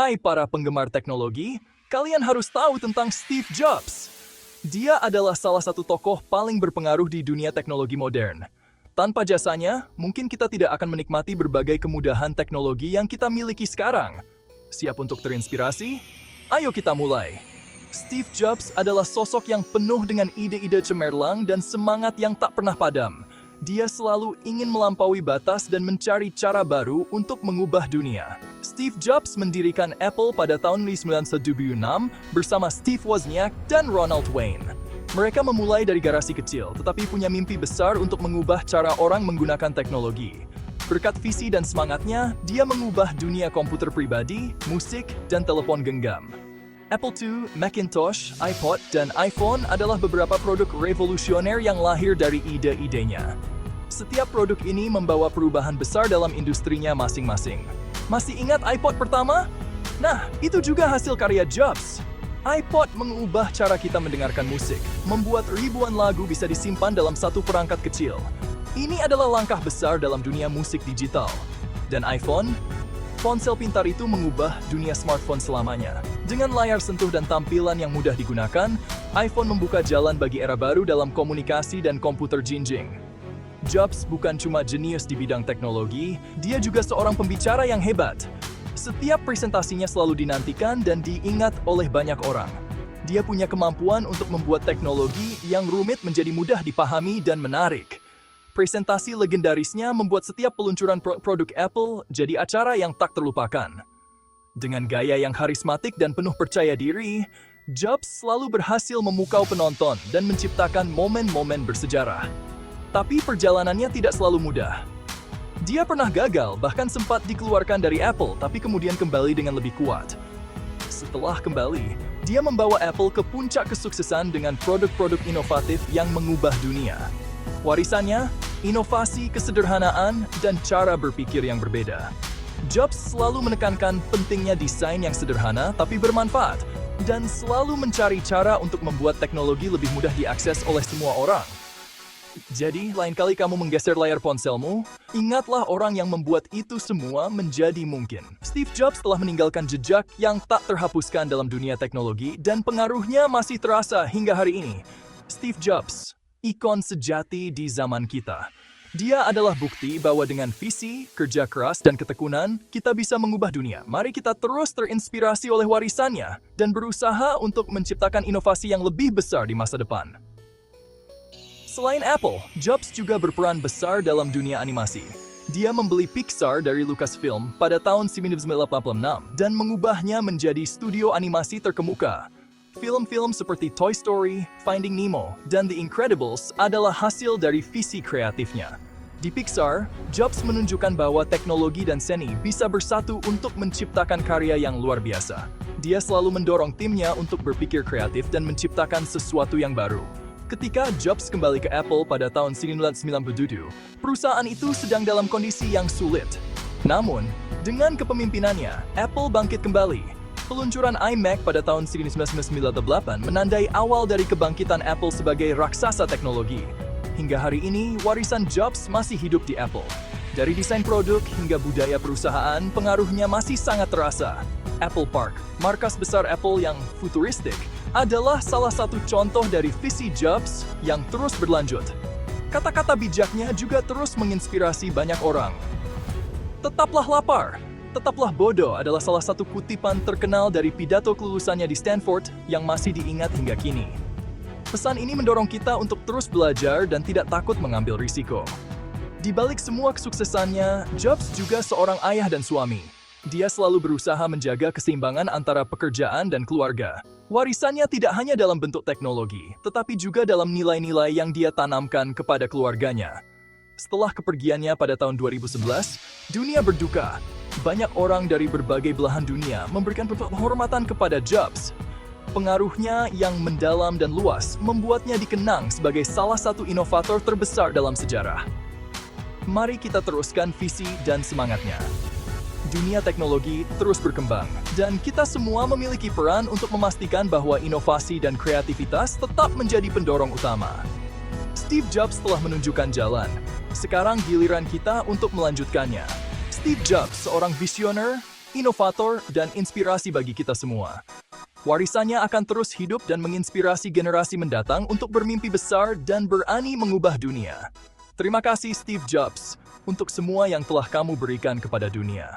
Hai para penggemar teknologi, kalian harus tahu tentang Steve Jobs. Dia adalah salah satu tokoh paling berpengaruh di dunia teknologi modern. Tanpa jasanya, mungkin kita tidak akan menikmati berbagai kemudahan teknologi yang kita miliki sekarang. Siap untuk terinspirasi? Ayo kita mulai. Steve Jobs adalah sosok yang penuh dengan ide-ide cemerlang dan semangat yang tak pernah padam. Dia selalu ingin melampaui batas dan mencari cara baru untuk mengubah dunia. Steve Jobs mendirikan Apple pada tahun 1976 bersama Steve Wozniak dan Ronald Wayne. Mereka memulai dari garasi kecil, tetapi punya mimpi besar untuk mengubah cara orang menggunakan teknologi. Berkat visi dan semangatnya, dia mengubah dunia komputer pribadi, musik, dan telepon genggam. Apple II, Macintosh, iPod, dan iPhone adalah beberapa produk revolusioner yang lahir dari ide-idenya. Setiap produk ini membawa perubahan besar dalam industrinya masing-masing. Masih ingat iPod pertama? Nah, itu juga hasil karya Jobs. iPod mengubah cara kita mendengarkan musik, membuat ribuan lagu bisa disimpan dalam satu perangkat kecil. Ini adalah langkah besar dalam dunia musik digital. Dan iPhone? Ponsel pintar itu mengubah dunia smartphone selamanya. Dengan layar sentuh dan tampilan yang mudah digunakan, iPhone membuka jalan bagi era baru dalam komunikasi dan komputer jinjing. Jobs bukan cuma jenius di bidang teknologi, dia juga seorang pembicara yang hebat. Setiap presentasinya selalu dinantikan dan diingat oleh banyak orang. Dia punya kemampuan untuk membuat teknologi yang rumit menjadi mudah dipahami dan menarik. Presentasi legendarisnya membuat setiap peluncuran produk Apple jadi acara yang tak terlupakan. Dengan gaya yang karismatik dan penuh percaya diri, Jobs selalu berhasil memukau penonton dan menciptakan momen-momen bersejarah. Tapi perjalanannya tidak selalu mudah. Dia pernah gagal, bahkan sempat dikeluarkan dari Apple, tapi kemudian kembali dengan lebih kuat. Setelah kembali, dia membawa Apple ke puncak kesuksesan dengan produk-produk inovatif yang mengubah dunia. Warisannya, inovasi, kesederhanaan, dan cara berpikir yang berbeda. Jobs selalu menekankan pentingnya desain yang sederhana tapi bermanfaat, dan selalu mencari cara untuk membuat teknologi lebih mudah diakses oleh semua orang. Jadi, lain kali kamu menggeser layar ponselmu, ingatlah orang yang membuat itu semua menjadi mungkin. Steve Jobs telah meninggalkan jejak yang tak terhapuskan dalam dunia teknologi dan pengaruhnya masih terasa hingga hari ini. Steve Jobs, ikon sejati di zaman kita. Dia adalah bukti bahwa dengan visi, kerja keras, dan ketekunan, kita bisa mengubah dunia. Mari kita terus terinspirasi oleh warisannya dan berusaha untuk menciptakan inovasi yang lebih besar di masa depan. Selain Apple, Jobs juga berperan besar dalam dunia animasi. Dia membeli Pixar dari Lucasfilm pada tahun 1986 dan mengubahnya menjadi studio animasi terkemuka. Film-film seperti Toy Story, Finding Nemo, dan The Incredibles adalah hasil dari visi kreatifnya. Di Pixar, Jobs menunjukkan bahwa teknologi dan seni bisa bersatu untuk menciptakan karya yang luar biasa. Dia selalu mendorong timnya untuk berpikir kreatif dan menciptakan sesuatu yang baru. Ketika Jobs kembali ke Apple pada tahun 1997, perusahaan itu sedang dalam kondisi yang sulit. Namun, dengan kepemimpinannya, Apple bangkit kembali. Peluncuran iMac pada tahun 1998 menandai awal dari kebangkitan Apple sebagai raksasa teknologi. Hingga hari ini, warisan Jobs masih hidup di Apple. Dari desain produk hingga budaya perusahaan, pengaruhnya masih sangat terasa. Apple Park, markas besar Apple yang futuristik, adalah salah satu contoh dari visi Jobs yang terus berlanjut. Kata-kata bijaknya juga terus menginspirasi banyak orang. Tetaplah lapar, tetaplah bodoh adalah salah satu kutipan terkenal dari pidato kelulusannya di Stanford yang masih diingat hingga kini. Pesan ini mendorong kita untuk terus belajar dan tidak takut mengambil risiko. Di balik semua kesuksesannya, Jobs juga seorang ayah dan suami. Dia selalu berusaha menjaga keseimbangan antara pekerjaan dan keluarga. Warisannya tidak hanya dalam bentuk teknologi, tetapi juga dalam nilai-nilai yang dia tanamkan kepada keluarganya. Setelah kepergiannya pada tahun 2011, dunia berduka. Banyak orang dari berbagai belahan dunia memberikan penghormatan kepada Jobs. Pengaruhnya yang mendalam dan luas membuatnya dikenang sebagai salah satu inovator terbesar dalam sejarah. Mari kita teruskan visi dan semangatnya. Dunia teknologi terus berkembang, dan kita semua memiliki peran untuk memastikan bahwa inovasi dan kreativitas tetap menjadi pendorong utama. Steve Jobs telah menunjukkan jalan. Sekarang giliran kita untuk melanjutkannya. Steve Jobs, seorang visioner, inovator, dan inspirasi bagi kita semua. Warisannya akan terus hidup dan menginspirasi generasi mendatang untuk bermimpi besar dan berani mengubah dunia. Terima kasih Steve Jobs untuk semua yang telah kamu berikan kepada dunia.